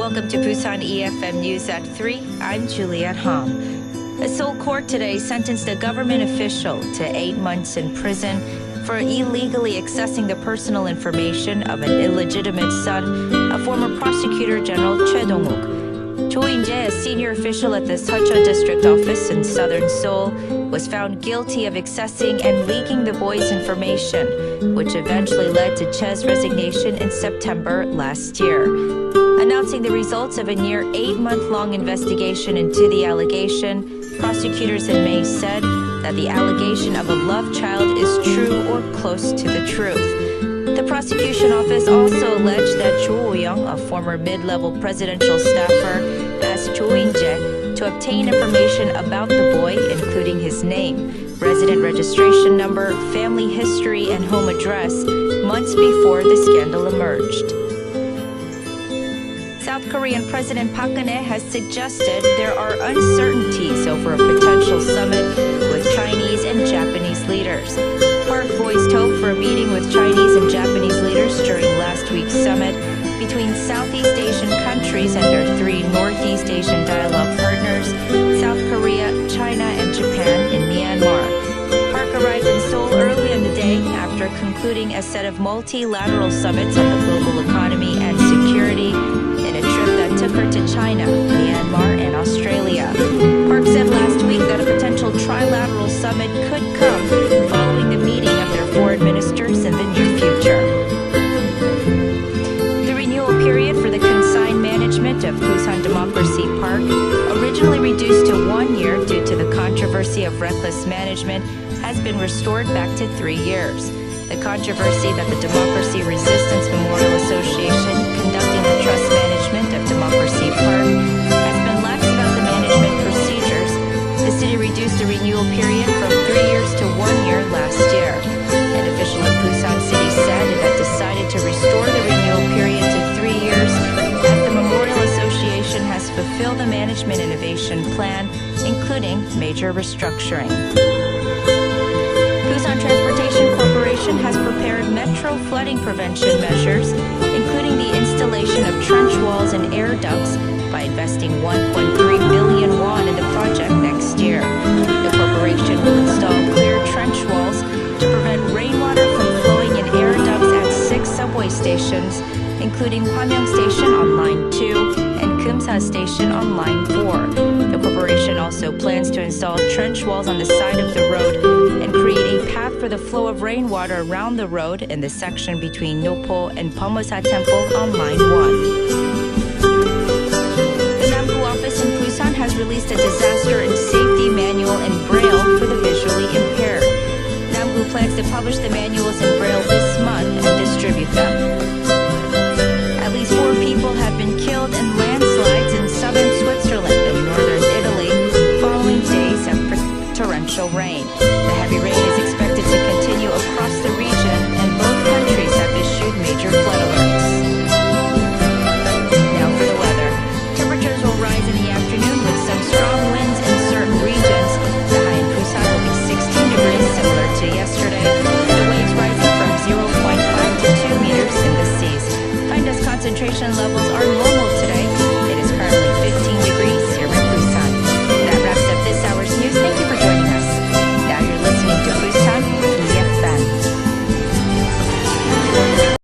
Welcome to Busan EFM News at 3. I'm Juliet Hom. A Seoul court today sentenced a government official to 8 months in prison for illegally accessing the personal information of an illegitimate son of former Prosecutor General Chae Dong-wook. Cho In-jae, a senior official at the Seoul District Office in southern Seoul, was found guilty of accessing and leaking the boy's information, which eventually led to Chae's resignation in September last year. Announcing the results of a near 8-month-long investigation into the allegation, prosecutors in May said that the allegation of a love child is true or close to the truth. The prosecution office also alleged that Cho Young, a former mid-level presidential staffer, asked Cho In-jae to obtain information about the boy, including his name, resident registration number, family history, and home address, months before the scandal emerged. South Korean President Park Geun-hye has suggested there are uncertainties over a potential summit with Chinese and Japanese leaders. Park voiced hope for a meeting with Chinese and Japanese leaders during last week's summit between Southeast Asian countries and their 3 Northeast Asian dialogue partners, South Korea, China, and Japan in Myanmar. Park arrived in Seoul early in the day after concluding a set of multilateral summits on the global economy and security in a trip that took her to China, Myanmar, and Australia. Park said last week that a potential trilateral summit could come following the meeting of their foreign ministers in the near future. The renewal period for the consigned management of Busan Democracy Park, originally reduced to 1 year due to the controversy of reckless management, has been restored back to 3 years. The controversy that the Democracy Resistance Memorial Association, conducting the trust management of Democracy Park, has been lax about the management procedures. The city reduced the renewal period from 3 years to 1 year last year. An official at Busan City said it had decided to restore the renewal period to 3 years as the Memorial Association has fulfilled the management innovation plan, including major restructuring. Busan Transportation Corporation has prepared metro flooding prevention measures, including the installation of trench walls and air ducts, by investing 1.3 billion won in the project next year. The corporation will install clear trench walls to prevent rainwater from flowing in air ducts at 6 subway stations, including Hwamyeong Station on Line 2 and Kumsa Station on Line 4. The corporation also plans to install trench walls on the side of the road and create a path for the flow of rainwater around the road in the section between Nopo and Pomosa Temple on Line 1. The Namgu office in Busan has released a disaster and safety manual in Braille for the visually impaired. Namgu plans to publish the manuals in Braille this month and distribute them. At least 4 people have been killed in landslides in southern Switzerland and northern Italy following days of torrential rain. The heavy rain is expected to continue across the region, and both countries have issued major flood alerts. Now for the weather. Temperatures will rise in the afternoon with some strong winds in certain regions. The high in Busan will be 16 degrees, similar to yesterday, and the waves rising from 0.5 to 2 meters in the seas. Find us concentration level